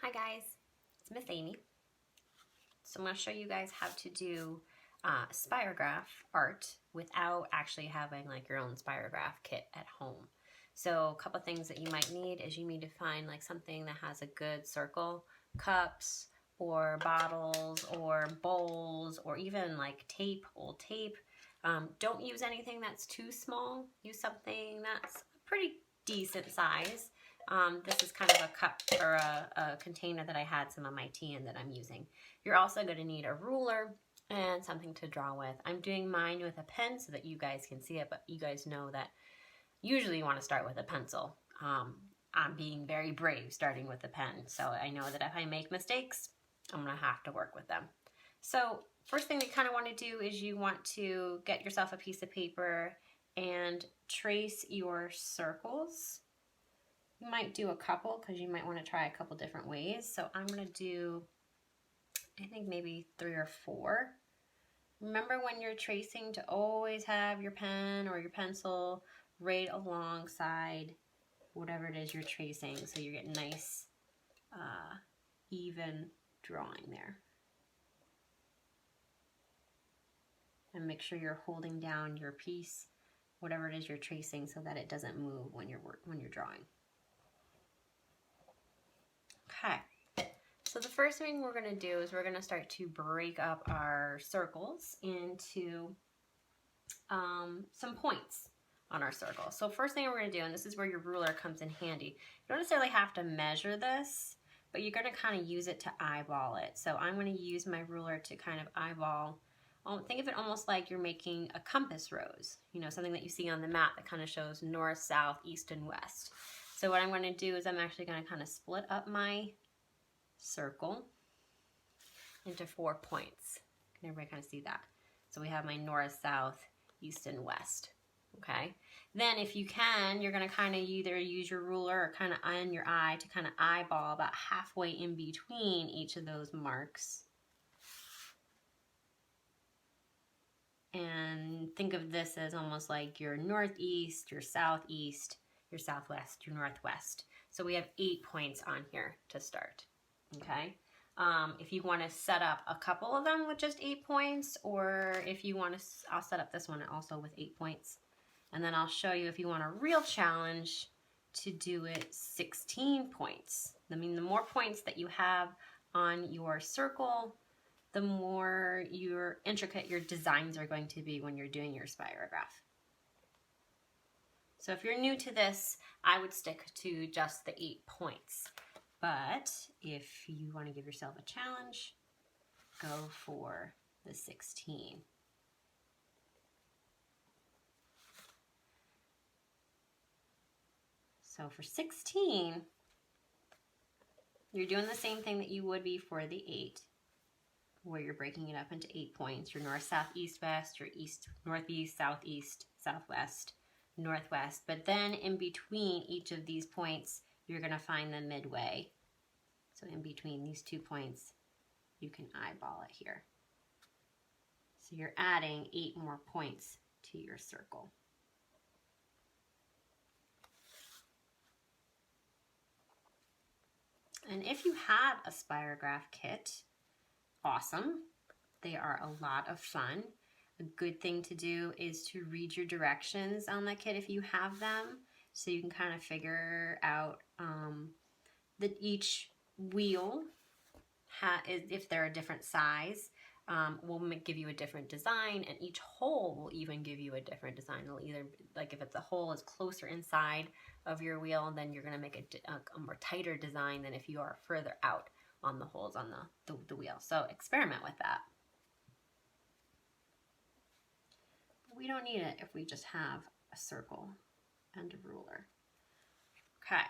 Hi guys, it's Miss Amy. So I'm going to show you guys how to do Spirograph art without actually having like your own Spirograph kit at home. So a couple things that you might need is you need to find like something that has a good circle, cups or bottles or bowls or even like tape, old tape. Don't use anything that's too small. Use something that's a pretty decent size. This is kind of a cup or a container that I had some of my tea in that I'm using. You're also going to need a ruler and something to draw with. I'm doing mine with a pen so that you guys can see it, but you guys know that usually you want to start with a pencil. I'm being very brave starting with a pen, so I know that if I make mistakes, I'm going to have to work with them. So first thing you kind of want to do is you want to get yourself a piece of paper and trace your circles. You might do a couple because you might want to try a couple different ways. So I'm going to do, I think maybe 3 or 4. Remember when you're tracing to always have your pen or your pencil right alongside whatever it is you're tracing so you get nice, even drawing there. And make sure you're holding down your piece, whatever it is you're tracing, so that it doesn't move when you're drawing. Okay, so the first thing we're going to do is we're going to start to break up our circles into some points on our circle. So first thing we're going to do, and this is where your ruler comes in handy, you don't necessarily have to measure this, but you're going to kind of use it to eyeball it. So I'm going to use my ruler to kind of eyeball. Think of it almost like you're making a compass rose, you know, something that you see on the map that kind of shows north, south, east, and west. So what I'm going to do is I'm actually going to kind of split up my circle into 4 points. Can everybody kind of see that? So we have my north, south, east, and west. Okay. Then if you can, you're going to kind of either use your ruler or kind of on your eye to kind of eyeball about halfway in between each of those marks. And think of this as almost like your northeast, your southeast, your southwest, your northwest. So we have 8 points on here to start, okay? If you want to set up a couple of them with just 8 points, or if you want to, I'll set up this one also with 8 points. And then I'll show you if you want a real challenge to do it 16 points. I mean, the more points that you have on your circle, the more intricate your designs are going to be when you're doing your Spirograph. So if you're new to this, I would stick to just the 8 points. But if you want to give yourself a challenge, go for the 16. So for 16, you're doing the same thing that you would be for the 8, where you're breaking it up into 8 points. Your north, south, east, west, your east, northeast, southeast, southwest, northwest. But then in between each of these points, you're going to find the midway. So in between these 2 points, you can eyeball it here. So you're adding 8 more points to your circle. And if you have a Spirograph kit, awesome. They are a lot of fun. A good thing to do is to read your directions on the kit if you have them, so you can kind of figure out that each wheel, if they're a different size, will give you a different design, and each hole will even give you a different design. It'll either, like if the hole is closer inside of your wheel, then you're going to make a more tighter design than if you are further out on the holes on the wheel. So experiment with that. We don't need it if we just have a circle and a ruler. Okay,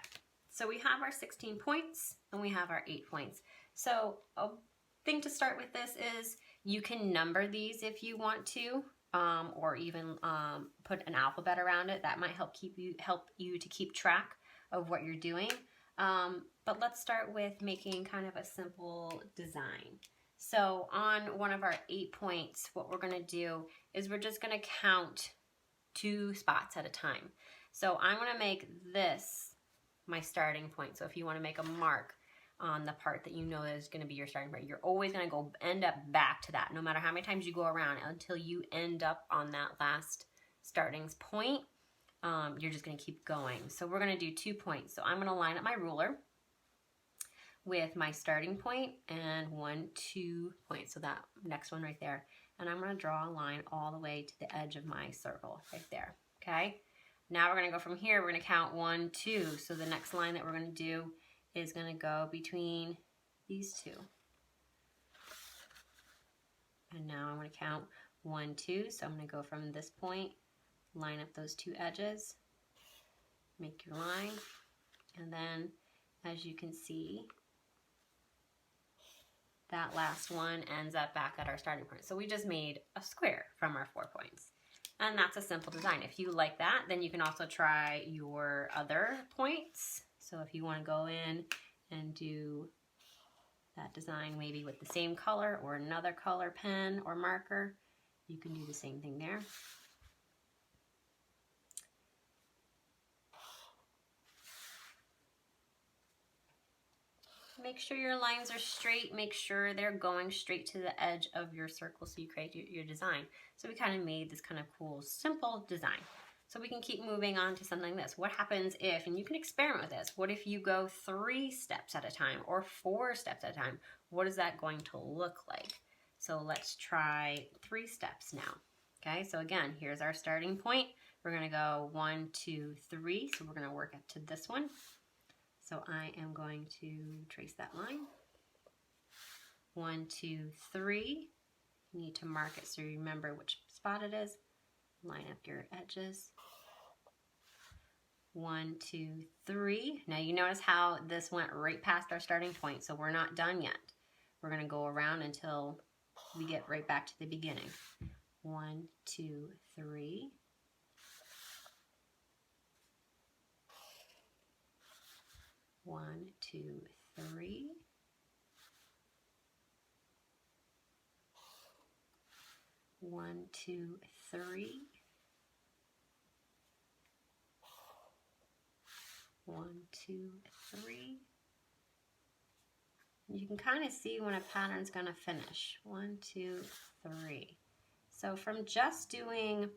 so we have our 16 points and we have our 8 points. So a thing to start with this is you can number these if you want to, or even put an alphabet around it. That might help you to keep track of what you're doing. But let's start with making kind of a simple design. So on one of our 8 points, what we're going to do is we're just going to count 2 spots at a time. So I'm going to make this my starting point. So if you want to make a mark, on the part that you know is going to be your starting point. You're always going to end up back to that, no matter how many times you go around, until you end up on that last starting point. You're just going to keep going. So we're going to do 2 points. So I'm going to line up my ruler with my starting point and 1, 2 points. So that next one right there. And I'm going to draw a line all the way to the edge of my circle right there. Okay. Now we're going to go from here. We're going to count 1, 2. So the next line that we're going to do is going to go between these two. And now I'm going to count 1, 2. So I'm going to go from this point, line up those 2 edges, make your line, and then as you can see, that last one ends up back at our starting point. So we just made a square from our 4 points. And that's a simple design. If you like that, then you can also try your other points. So if you want to go in and do that design maybe with the same color or another color pen or marker, you can do the same thing there. Make sure your lines are straight. Make sure they're going straight to the edge of your circle so you create your design. So we kind of made this kind of cool, simple design. So we can keep moving on to something like this. What happens if, and you can experiment with this, what if you go 3 steps at a time or 4 steps at a time? What is that going to look like? So let's try 3 steps now. Okay, so again, here's our starting point. We're going to go 1, 2, 3. So we're going to work up to this one. So I am going to trace that line. 1, 2, 3. You need to mark it so you remember which spot it is. Line up your edges. 1, 2, 3. Now you notice how this went right past our starting point, so we're not done yet. We're going to go around until we get right back to the beginning. 1, 2, 3. 1, 2, 3. 1, 2, 3. 1, 2, 3. You can kind of see when a pattern's going to finish. 1, 2, 3. So from just doing,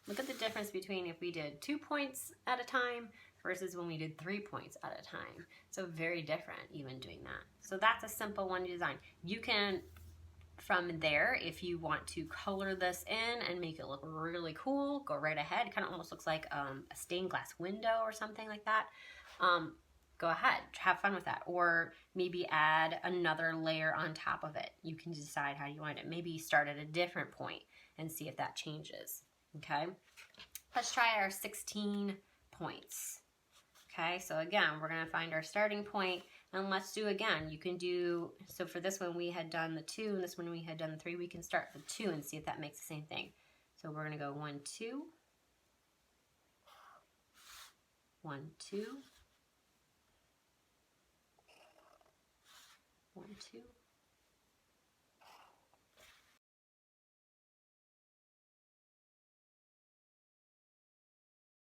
look at the difference between if we did 2 points at a time versus when we did 3 points at a time. So very different even doing that. So that's a simple one design. You can, from there, if you want to color this in and make it look really cool, go right ahead. It kind of almost looks like a stained glass window or something like that. Go ahead, have fun with that. Or maybe add another layer on top of it. You can decide how you want it. Maybe start at a different point and see if that changes. Okay, let's try our 16 points. Okay, so again, we're going to find our starting point, and let's do again. You can do, so for this one we had done the 2, and this one we had done the 3. We can start the 2 and see if that makes the same thing. So we're going to go 1, 2, 1, 2, 1, 2.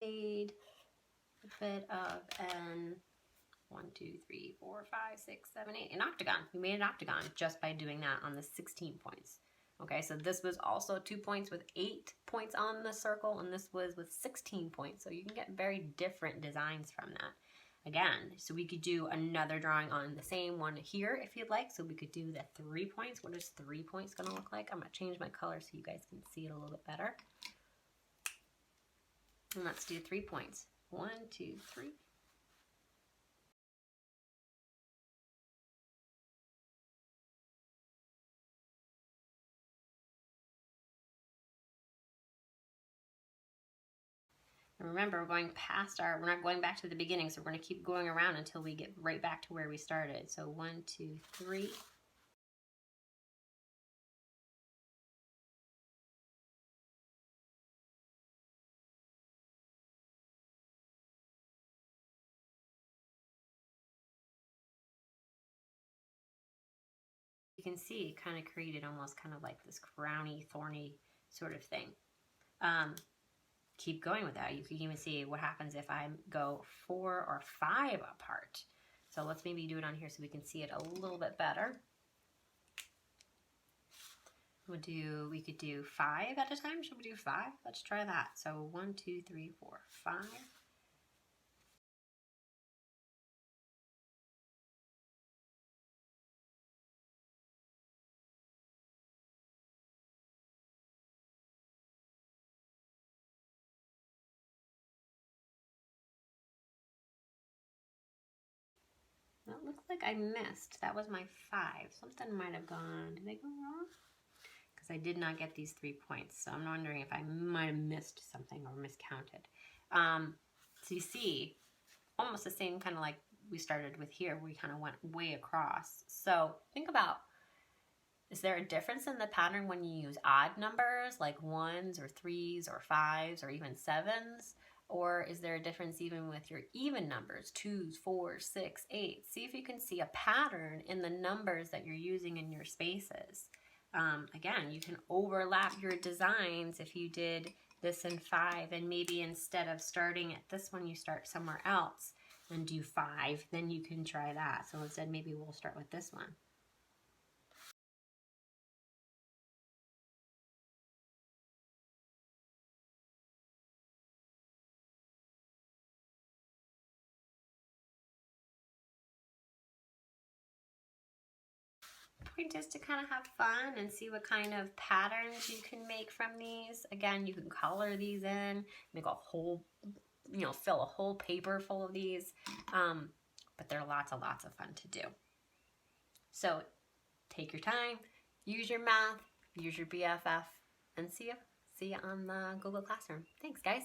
Made a bit of an 1, 2, 3, 4, 5, 6, 7, 8, an octagon. We made an octagon just by doing that on the 16 points. Okay, so this was also 2 points with 8 points on the circle, and this was with 16 points. So you can get very different designs from that. Again, so we could do another drawing on the same one here if you'd like. So we could do the 3 points. What is 3 points going to look like? I'm going to change my color so you guys can see it a little bit better. And let's do 3 points. 1, 2, 3. And remember, we're going past we're not going back to the beginning, so we're going to keep going around until we get right back to where we started. So 1, 2, 3. You can see it kind of created almost kind of like this crowny, thorny sort of thing. Keep going with that. You can even see what happens if I go 4 or 5 apart. So let's maybe do it on here so we can see it a little bit better. We could do 5 at a time. Should we do 5? Let's try that. So 1, 2, 3, 4, 5. It looks like I missed. That was my 5. Something might have gone. Did I go wrong? Because I did not get these 3 points. So I'm wondering if I might have missed something or miscounted. So you see, almost the same kind of like we started with here. We kind of went way across. So think about, is there a difference in the pattern when you use odd numbers like 1s or 3s or 5s or even 7s? Or is there a difference even with your even numbers, 2s, 4s, 6, 8? See if you can see a pattern in the numbers that you're using in your spaces. Again, you can overlap your designs if you did this in 5, and maybe instead of starting at this one, you start somewhere else and do 5, then you can try that. So instead, maybe we'll start with this one. Point is to kind of have fun and see what kind of patterns you can make from these. Again, you can color these in, make a whole, fill a whole paper full of these. But they're lots of fun to do. So take your time, use your math, use your BFF, and see you on the Google Classroom. Thanks, guys.